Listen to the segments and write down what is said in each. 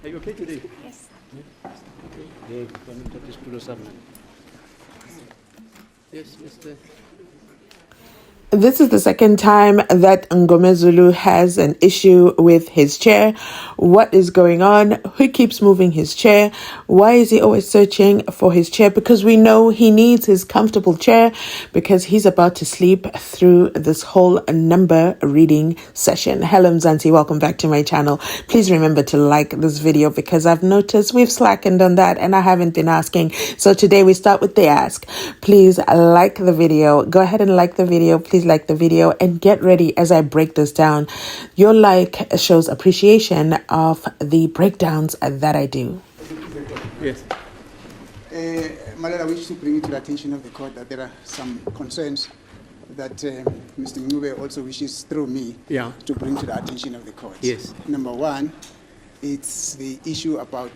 Are you okay today? Yes. Yeah, yes, Mr. This is the second time that Ngomezulu has an issue with his chair. What is going on? Who keeps moving his chair? Why is he always searching for his chair? Because we know he needs his comfortable chair because he's about to sleep through this whole number reading session. Hello, Mzansi. Welcome back to my channel. Please remember to like this video because I've noticed we've slackened on that and I haven't been asking. So today we start with the ask. Please like the video. Go ahead and like the video. Please like the video and get ready as I break this down. Your like shows appreciation of the breakdowns that I do. Yes. Malala, I wish to bring it to the attention of the court that there are some concerns that Mr. Ngube also wishes through me to bring to the attention of the court. Yes. Number one, it's the issue about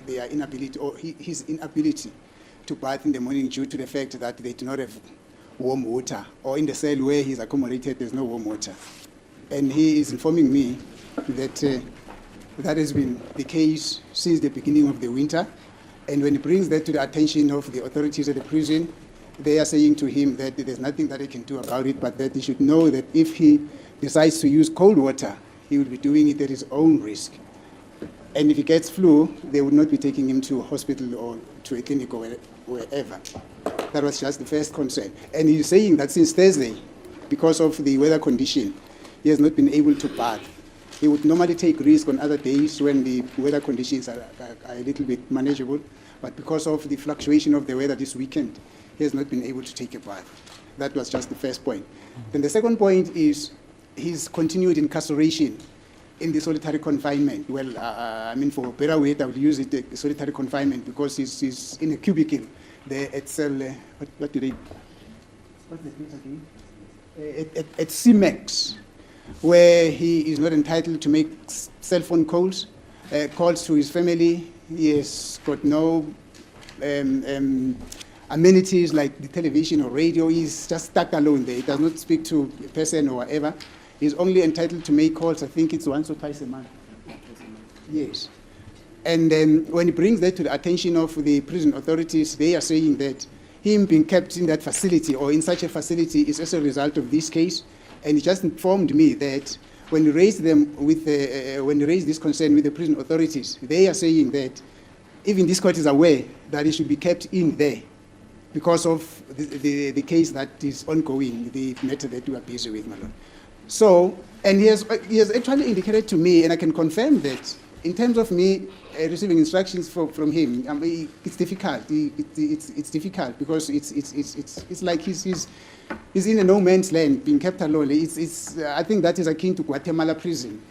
their inability or his inability to bath in the morning due to the fact that they do not have warm water, or in the cell where he's accommodated, there's no warm water. And he is informing me that that has been the case since the beginning of the winter. And when he brings that to the attention of the authorities at the prison, they are saying to him that there's nothing that he can do about it, but that he should know that if he decides to use cold water, he will be doing it at his own risk. And if he gets flu, they would not be taking him to a hospital or to a clinic or wherever. That was just the first concern. And he's saying that since Thursday, because of the weather condition, he has not been able to bath. He would normally take risk on other days when the weather conditions are a little bit manageable, but because of the fluctuation of the weather this weekend, he has not been able to take a bath. That was just the first point. Then the second point is his continued incarceration in the solitary confinement. Well, I mean, for a better word, I would use it solitary confinement because he's in a cubicle there at cell, what do they, what's the place again? At CMAX, where he is not entitled to make cell phone calls, calls to his family. He has got no amenities like the television or radio. He's just stuck alone there. He does not speak to a person or whatever. He's only entitled to make calls, I think it's once or twice a month. Yes. And then when he brings that to the attention of the prison authorities, they are saying that him being kept in that facility or in such a facility is as a result of this case. And he just informed me that when he raised this concern with the prison authorities, they are saying that even this court is aware that he should be kept in there because of the case that is ongoing, the matter that we are busy with, my Lord. So, and he has actually indicated to me, and I can confirm that, in terms of me receiving instructions from him, I mean, it's difficult. It's difficult because it's like he's in a no man's land, being kept alone. I think that is akin to Guatemala prison.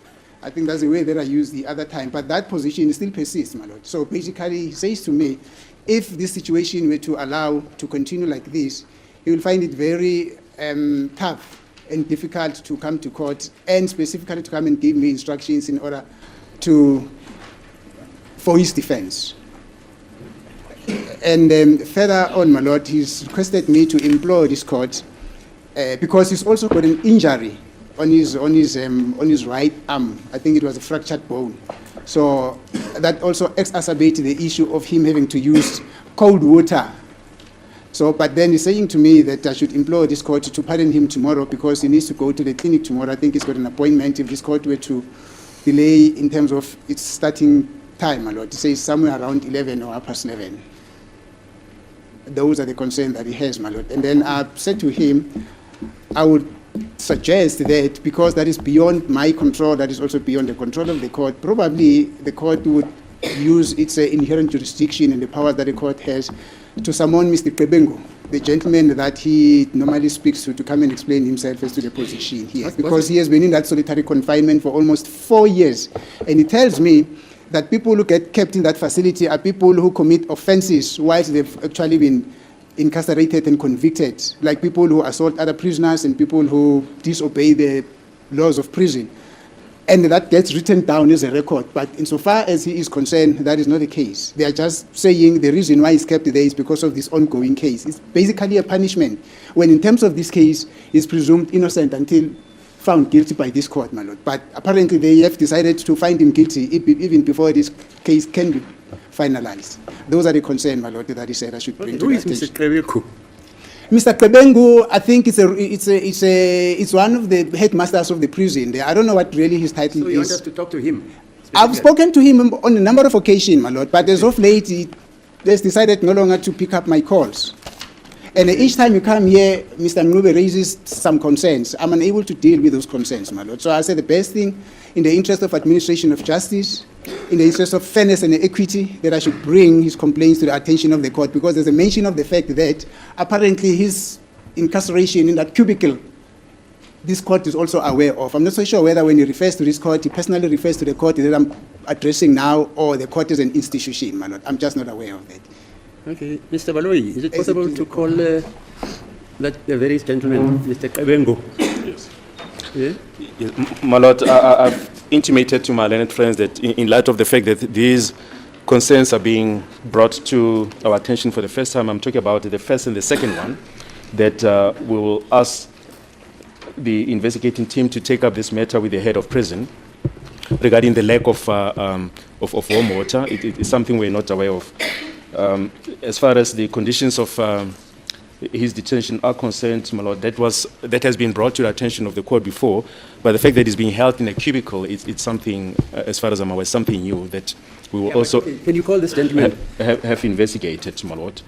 I think that's the way that I used the other time. But that position still persists, my Lord. So basically, he says to me, if this situation were to allow to continue like this, he will find it very tough and difficult to come to court and specifically to come and give me instructions in order for his defense. And further on, my Lord, he's requested me to implore this court because he's also got an injury on his right arm. I think it was a fractured bone. So that also exacerbated the issue of him having to use cold water. So, but then he's saying to me that I should implore this court to pardon him tomorrow because he needs to go to the clinic tomorrow. I think he's got an appointment. If this court were to delay in terms of its starting time, my Lord, he says somewhere around 11 or past 11. Those are the concerns that he has, my Lord. And then I've said to him, I would suggest that because that is beyond my control, that is also beyond the control of the court, probably the court would use its inherent jurisdiction and the power that the court has to summon Mr. Kebengo, the gentleman that he normally speaks to come and explain himself as to the position here. Because he has been in that solitary confinement for almost 4 years. And he tells me that people who get kept in that facility are people who commit offenses whilst they've actually been incarcerated and convicted, like people who assault other prisoners and people who disobey the laws of prison. And that gets written down as a record. But insofar as he is concerned, that is not the case. They are just saying the reason why he's kept there is because of this ongoing case. It's basically a punishment, when in terms of this case, he's presumed innocent until found guilty by this court, my lord. But apparently they have decided to find him guilty even before this case can be finalized. Those are the concerns, my lord, that he said I should bring to Who the is Mr. attention. Klebeku? Mr. Klebengu, I think it's one of the headmasters of the prison there. I don't know what really his title So you want is. us to talk to him? I've spoken to him on a number of occasions, my lord, but as of late, he has decided no longer to pick up my calls. And each time you come here, Mr. Mnube raises some concerns. I'm unable to deal with those concerns, my lord. So I said the best thing, in the interest of administration of justice, in the interest of fairness and equity, that I should bring his complaints to the attention of the court, because there's a mention of the fact that apparently his incarceration in that cubicle, this court is also aware of. I'm not so sure whether when he refers to this court, he personally refers to the court that I'm addressing now, or the court is an institution, my lord. I'm just not aware of that. Okay. Mr. Baloi, is it possible to call that the various gentleman, Mr. Klebengu? Yes. Yeah? Yes, my lord, I've intimated to my learned friends that in light of the fact that these concerns are being brought to our attention for the first time, I'm talking about the first and the second one, that we will ask the investigating team to take up this matter with the head of prison regarding the lack of warm water. It is something we're not aware of. As far as the conditions of his detention are concerned, my lord, that has been brought to the attention of the court before, but the fact that he's being held in a cubicle, it's something, as far as I'm aware, something new that we will also Okay. Can you call this gentleman? have investigated, my lord.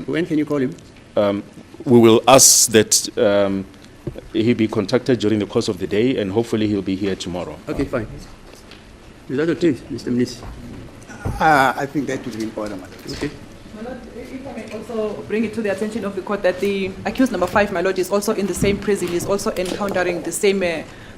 When can you call him? We will ask that he be contacted during the course of the day, and hopefully he'll be here tomorrow. Okay, fine. Is that okay, Mr. Mnisi? I think that would be important, my lord. Okay. My lord, if I may also bring it to the attention of the court that the accused number 5, my lord, is also in the same prison, is also encountering the same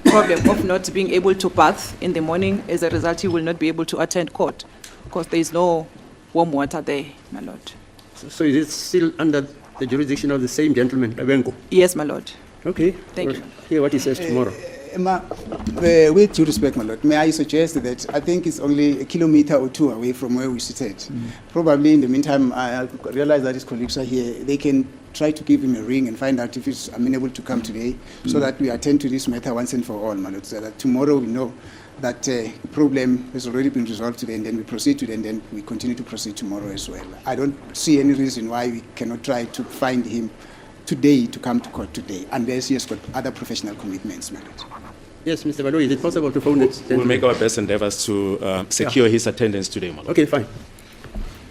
problem of not being able to bath in the morning. As a result, he will not be able to attend court because there is no warm water there, my lord. So is it still under the jurisdiction of the same gentleman, Klebengu? Yes, my lord. Okay. Thank you. Hear what he says tomorrow. With due respect, my lord, may I suggest that I think it's only a kilometer or two away from where we sit. Probably in the meantime, I realize that his colleagues are here. They can try to give him a ring and find out if he's amenable to come today, so that we attend to this matter once and for all, my lord, so that tomorrow we know that problem has already been resolved today, and then we proceed to, and then we continue to proceed tomorrow as well. I don't see any reason why we cannot try to find him today to come to court today, unless he has got other professional commitments, my lord. Yes, Mr. Baloi, is it possible to phone this We'll gentleman? make our best endeavors to secure his attendance today, my lord. Okay, fine.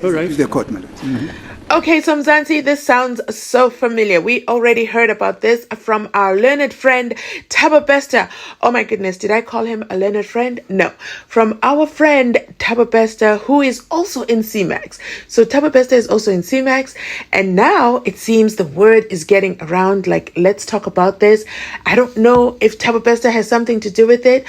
All right. It's the court, my lord. Okay, so Mzansi, this sounds so familiar. We already heard about this from our learned friend, Thabo Bester. Oh my goodness, did I call him a learned friend? No. From our friend, Thabo Bester, who is also in CMAX. So Thabo Bester is also in CMAX, and now it seems the word is getting around, like, let's talk about this. I don't know if Thabo Bester has something to do with it,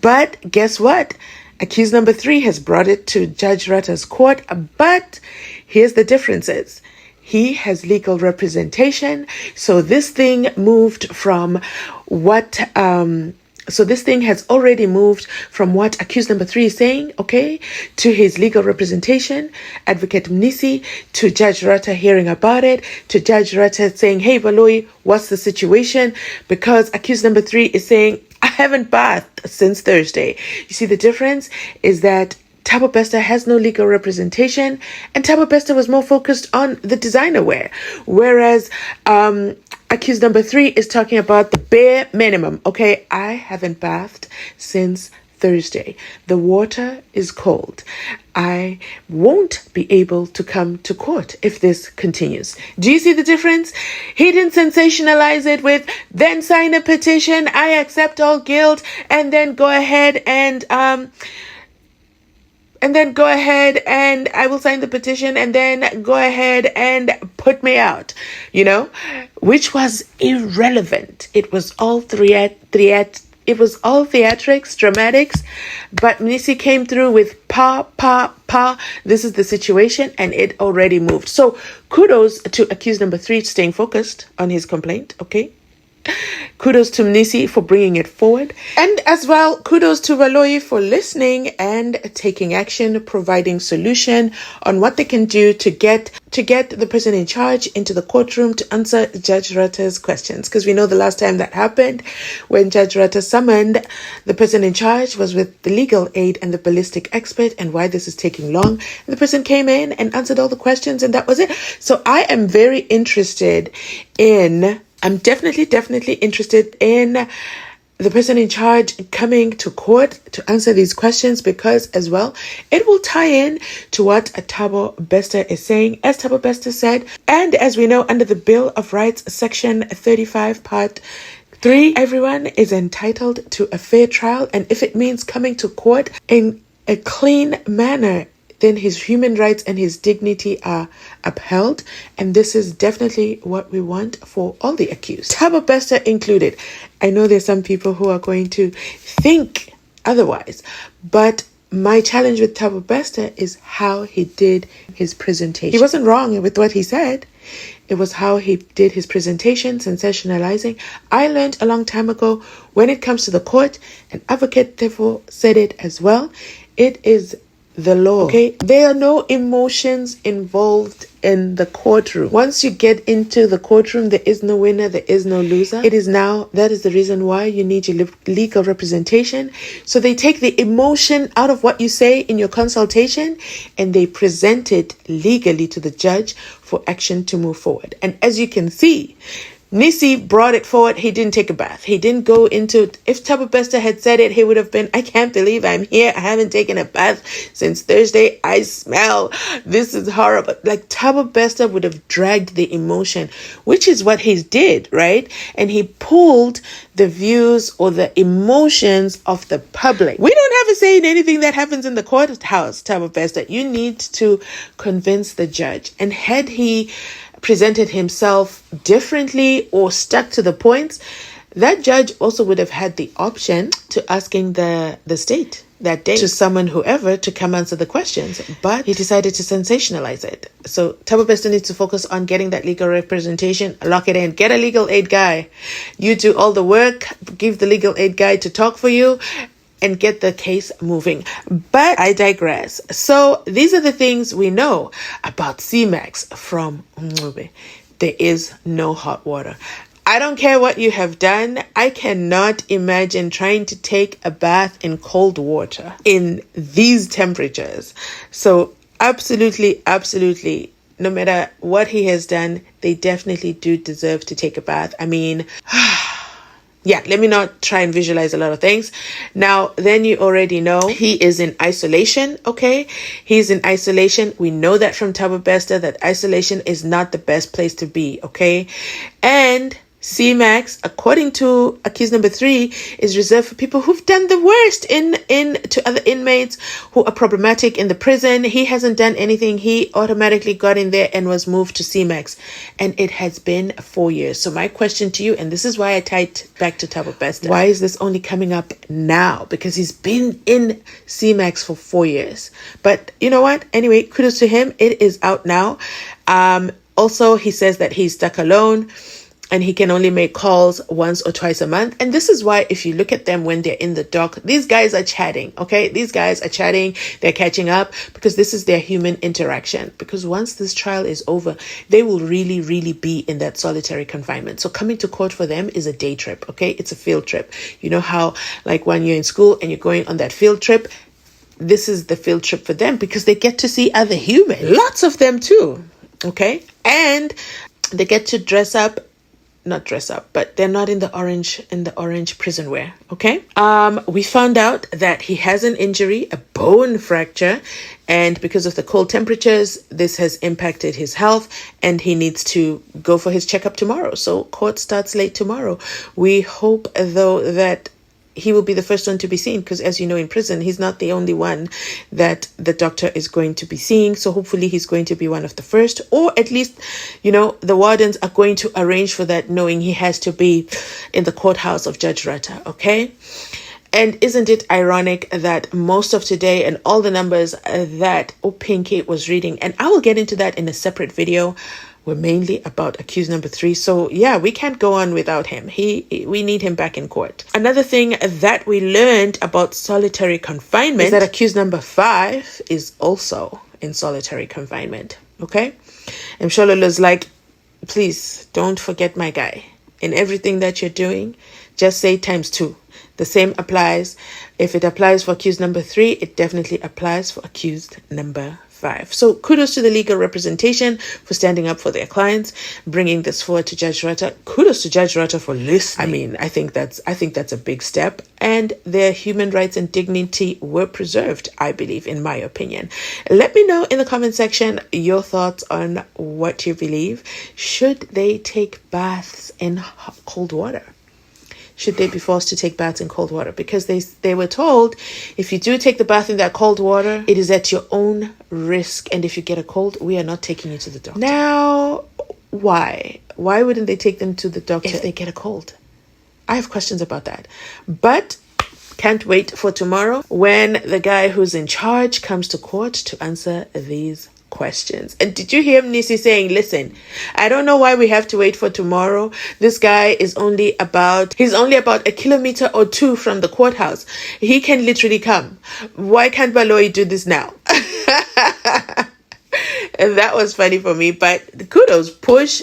but guess what? Accused number 3 has brought it to Judge Ratta's court, but here's the differences. He has legal representation, so this thing moved from what, so this thing has already moved from what accused number 3 is saying, okay, to his legal representation, Advocate Mnisi, to Judge Ratta hearing about it, to Judge Ratta saying, hey, Baloi, what's the situation? Because accused number 3 is saying, I haven't bathed since Thursday. You see, the difference is that Thabo Bester has no legal representation, and Thabo Bester was more focused on the designer wear, whereas accused number 3 is talking about the bare minimum. Okay, I haven't bathed since Thursday. The water is cold. I won't be able to come to court if this continues. Do you see the difference? He didn't sensationalize it with, then sign a petition, I accept all guilt, and then go ahead and I will sign the petition, and then go ahead and put me out, you know, which was irrelevant. It was all it was all theatrics, dramatics, but Mnisi came through with this is the situation, and it already moved. So kudos to accused number 3 staying focused on his complaint, okay? Kudos to Mnisi for bringing it forward. And as well, kudos to Valoyi for listening and taking action, providing solution on what they can do to get the person in charge into the courtroom to answer Judge Ratta's questions. Because we know the last time that happened, when Judge Ratta summoned the person in charge, was with the legal aid and the ballistic expert, and why this is taking long. And the person came in and answered all the questions, and that was it. So I am very interested in... I'm definitely interested in the person in charge coming to court to answer these questions, because as well, it will tie in to what Thabo Bester is saying. As Thabo Bester said, and as we know, under the Bill of Rights, Section 35, Part 3, everyone is entitled to a fair trial. And if it means coming to court in a clean manner, then his human rights and his dignity are upheld. And this is definitely what we want for all the accused, Thabo Bester included. I know there's some people who are going to think otherwise, but my challenge with Thabo Bester is how he did his presentation. He wasn't wrong with what he said. It was how he did his presentation, sensationalizing. I learned a long time ago, when it comes to the court, an advocate therefore said it as well, it is the law. Okay, there are no emotions involved in the courtroom. Once you get into the courtroom, there is no winner, there is no loser. It is now, that is the reason why you need your legal representation. So they take the emotion out of what you say in your consultation and they present it legally to the judge for action to move forward. And as you can see, Mnisi brought it forward. He didn't take a bath. He didn't go into... If Thabo Bester had said it, he would have been, I can't believe I'm here. I haven't taken a bath since Thursday. I smell. This is horrible. Like, Thabo Bester would have dragged the emotion, which is what he did, right? And he pulled the views or the emotions of the public. We don't have a say in anything that happens in the courthouse, Thabo Bester. You need to convince the judge. And had he presented himself differently or stuck to the points, that judge also would have had the option to asking the state that day to summon whoever to come answer the questions, but he decided to sensationalize it. So Thabo Bester needs to focus on getting that legal representation, lock it in, get a legal aid guy. You do all the work, give the legal aid guy to talk for you, and get the case moving. But I digress. So these are the things we know about C-Max from Mncube. There is no hot water. I don't care what you have done. I cannot imagine trying to take a bath in cold water in these temperatures. So absolutely, no matter what he has done, they definitely do deserve to take a bath. I mean... Yeah, let me not try and visualize a lot of things. Now, then you already know he is in isolation, okay? He's in isolation. We know that from Thabo Bester, that isolation is not the best place to be, okay? And C-Max, according to accused number 3, is reserved for people who've done the worst to other inmates who are problematic in the prison. He hasn't done anything. He automatically got in there and was moved to C-Max. And it has been 4 years. So my question to you, and this is why I tied back to Thabo Bester, why is this only coming up now? Because he's been in C-Max for 4 years. But you know what? Anyway, kudos to him. It is out now. Also, he says that he's stuck alone, and he can only make calls once or twice a month. And this is why, if you look at them when they're in the dock, these guys are chatting, okay? These guys are chatting, they're catching up, because this is their human interaction. Because once this trial is over, they will really be in that solitary confinement. So coming to court for them is a day trip, okay? It's a field trip. You know how, like, when you're in school and you're going on that field trip, this is the field trip for them, because they get to see other humans. Lots of them too, okay? And they get to not dress up, but they're not in the orange prison wear, okay? We found out that he has an injury, a bone fracture, and because of the cold temperatures, this has impacted his health, and he needs to go for his checkup tomorrow. So court starts late tomorrow. We hope, though, that he will be the first one to be seen, because as you know, in prison, he's not the only one that the doctor is going to be seeing. So hopefully he's going to be one of the first, or at least, you know, the wardens are going to arrange for that, knowing he has to be in the courthouse of Judge Ratta, okay? And isn't it ironic that most of today and all the numbers that Pinky was reading, and I will get into that in a separate video, were mainly about accused number 3. So yeah, we can't go on without him. We need him back in court. Another thing that we learned about solitary confinement is that accused number 5 is also in solitary confinement. Okay, and Mshololo's like, please don't forget my guy. In everything that you're doing, just say ×2. The same applies. If it applies for accused number 3, it definitely applies for accused number 5. So kudos to the legal representation for standing up for their clients, bringing this forward to Judge Rata. Kudos to Judge Rata for listening. I mean, I think that's a big step, and their human rights and dignity were preserved, I believe, in my opinion. Let me know in the comment section your thoughts on what you believe. Should they take baths in cold water? Should they be forced to take baths in cold water? Because they were told, if you do take the bath in that cold water, it is at your own risk. And if you get a cold, we are not taking you to the doctor. Now, why? Why wouldn't they take them to the doctor if they get a cold? I have questions about that. But can't wait for tomorrow when the guy who's in charge comes to court to answer these questions. And did you hear Mnisi saying, listen, I don't know why we have to wait for tomorrow. This guy is only about 1 kilometer or 2 from the courthouse. He can literally come. Why can't Baloyi do this now? And that was funny for me, but kudos, push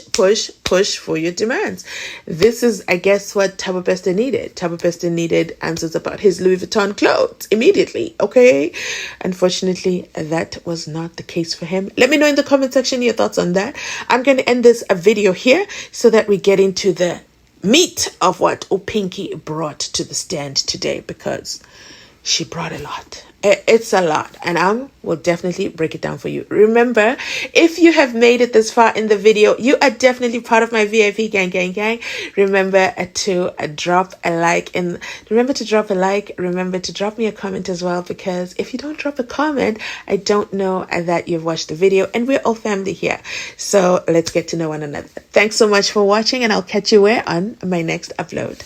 for your demands. This is, I guess, what Thabo Bester needed. Thabo Bester needed answers about his Louis Vuitton clothes immediately, okay? Unfortunately, that was not the case for him. Let me know in the comment section your thoughts on that. I'm going to end this video here so that we get into the meat of what Pinky brought to the stand today, because she brought a lot. It's a lot, and I will definitely break it down for you. Remember, if you have made it this far in the video, you are definitely part of my VIP gang. Remember to drop a like, and remember to drop me a comment as well, because if you don't drop a comment, I don't know that you've watched the video, and we're all family here. So let's get to know one another. Thanks so much for watching, and I'll catch you on my next upload.